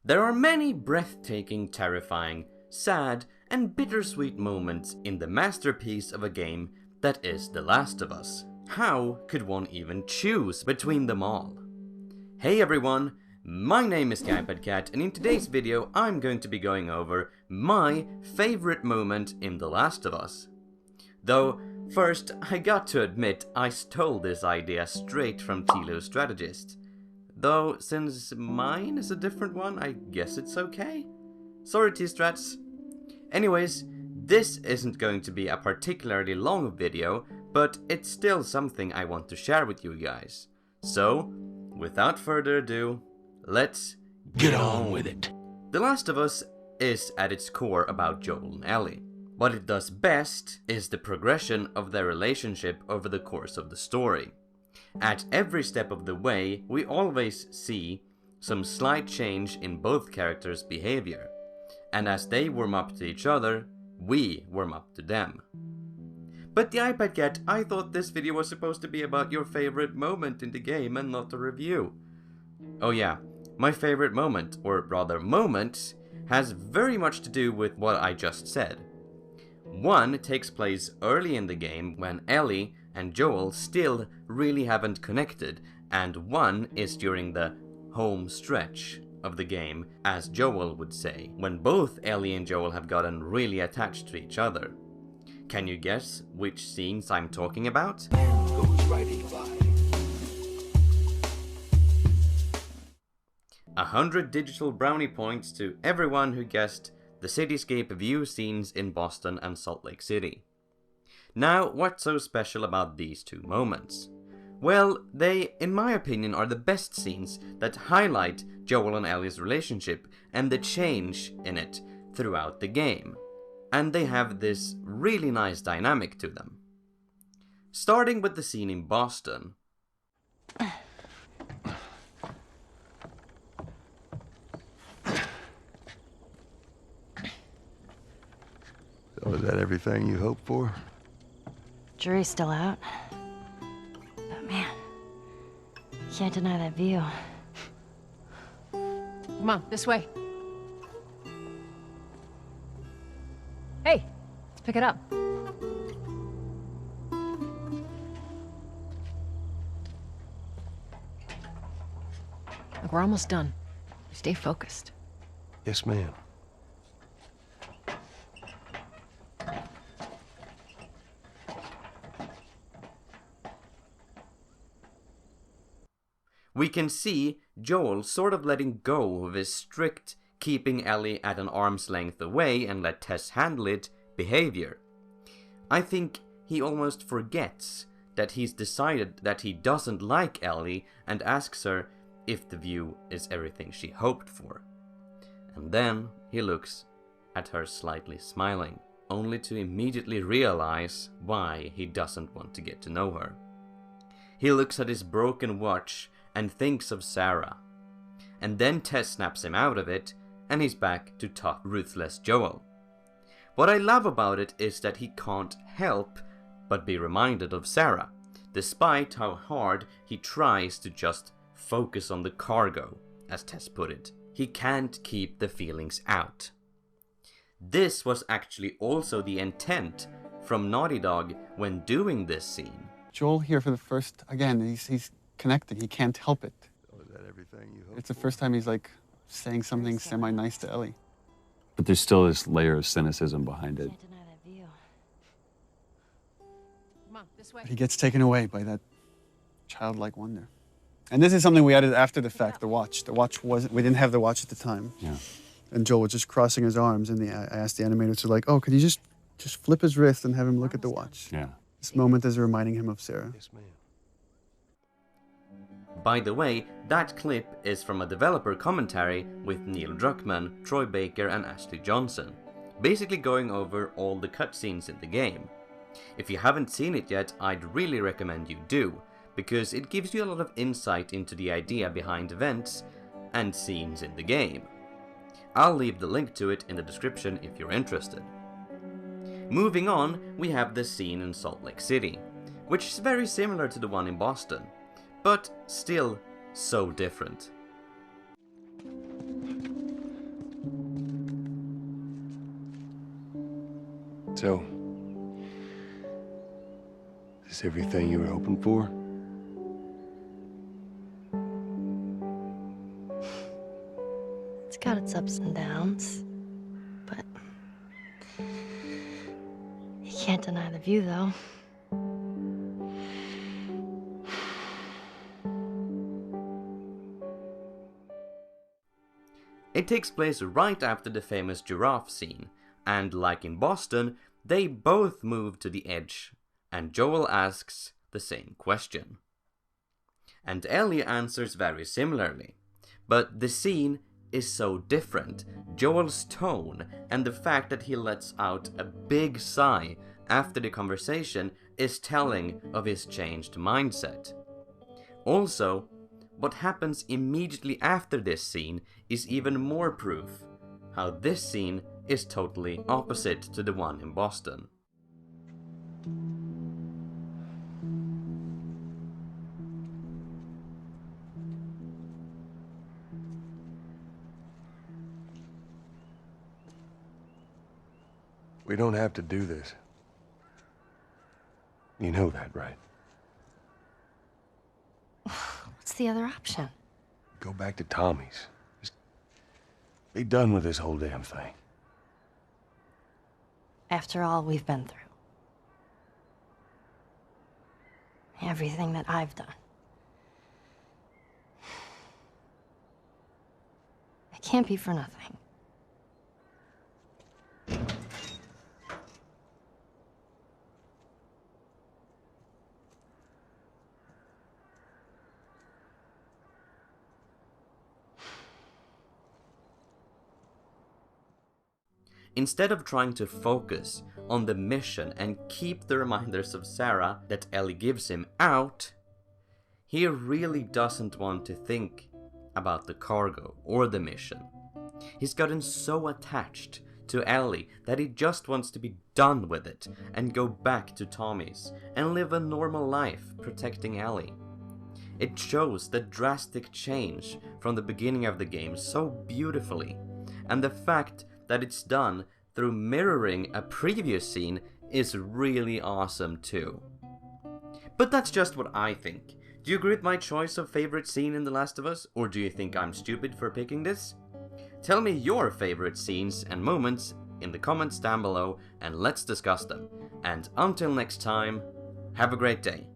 There are many breathtaking, terrifying, sad, and bittersweet moments in the masterpiece of a game that is The Last of Us. How could one even choose between them all? Hey everyone, my name is TheiPadCat, and in today's video I'm going to be going over my favorite moment in The Last of Us. Though, first, I got to admit I stole this idea straight from Tilo's strategist. Though, since mine is a different one, I guess it's okay? Sorry T-Strats. Anyways, this isn't going to be a particularly long video, but it's still something I want to share with you guys. So, without further ado, let's get on with it. The Last of Us is at its core about Joel and Ellie. What it does best is the progression of their relationship over the course of the story. At every step of the way, we always see some slight change in both characters' behavior. And as they warm up to each other, we warm up to them. But TheiPadCat, I thought this video was supposed to be about your favorite moment in the game and not a review. Oh yeah, my favorite moment, or rather moments, has very much to do with what I just said. One takes place early in the game when Ellie and Joel still really haven't connected, and one is during the home stretch of the game, as Joel would say, when both Ellie and Joel have gotten really attached to each other. Can you guess which scenes I'm talking about? 100 digital brownie points to everyone who guessed the cityscape view scenes in Boston and Salt Lake City. Now, what's so special about these two moments? Well, they, in my opinion, are the best scenes that highlight Joel and Ellie's relationship and the change in it throughout the game. And they have this really nice dynamic to them. Starting with the scene in Boston. So is that everything you hoped for? Jury's still out. But man, can't deny that view. Come on, this way. Hey, let's pick it up. Look, we're almost done. Stay focused. Yes, ma'am. We can see Joel sort of letting go of his strict keeping Ellie at an arm's length away and let Tess handle it behavior. I think he almost forgets that he's decided that he doesn't like Ellie and asks her if the view is everything she hoped for. And then he looks at her slightly smiling, only to immediately realize why he doesn't want to get to know her. He looks at his broken watch and thinks of Sarah. And then Tess snaps him out of it, and he's back to tough, ruthless Joel. What I love about it is that he can't help but be reminded of Sarah, despite how hard he tries to just focus on the cargo, as Tess put it. He can't keep the feelings out. This was actually also the intent from Naughty Dog when doing this scene. Joel here for the first, again, he's connected. He can't help it. So is that everything you hoped It's the first time he's like saying something semi-nice to Ellie. But there's still this layer of cynicism behind it. Can't deny that view. Come on, this way. He gets taken away by that childlike wonder. And this is something we added after the fact, the watch. The watch wasn't, we didn't have the watch at the time. Yeah. And Joel was just crossing his arms, and I asked the animator to like, oh, could you just flip his wrist and have him look at the watch? Yeah. This moment is reminding him of Sarah. Yes, ma'am. By the way, that clip is from a developer commentary with Neil Druckmann, Troy Baker and Ashley Johnson, basically going over all the cutscenes in the game. If you haven't seen it yet, I'd really recommend you do, because it gives you a lot of insight into the idea behind events and scenes in the game. I'll leave the link to it in the description if you're interested. Moving on, we have the scene in Salt Lake City, which is very similar to the one in Boston, but still so different. So, is this everything you were hoping for? It's got its ups and downs, but you can't deny the view, though. It takes place right after the famous giraffe scene, and like in Boston, they both move to the edge, and Joel asks the same question. And Ellie answers very similarly, but the scene is so different. Joel's tone and the fact that he lets out a big sigh after the conversation is telling of his changed mindset. Also, what happens immediately after this scene is even more proof how this scene is totally opposite to the one in Boston. We don't have to do this. You know that, right? What's the other option? Go back to Tommy's. Just be done with this whole damn thing. After all we've been through. Everything that I've done. It can't be for nothing. Instead of trying to focus on the mission and keep the reminders of Sarah that Ellie gives him out, he really doesn't want to think about the cargo or the mission. He's gotten so attached to Ellie that he just wants to be done with it and go back to Tommy's and live a normal life protecting Ellie. It shows the drastic change from the beginning of the game so beautifully, and the fact that it's done through mirroring a previous scene is really awesome too. But that's just what I think. Do you agree with my choice of favorite scene in The Last of Us, or do you think I'm stupid for picking this? Tell me your favorite scenes and moments in the comments down below and let's discuss them. And until next time, have a great day.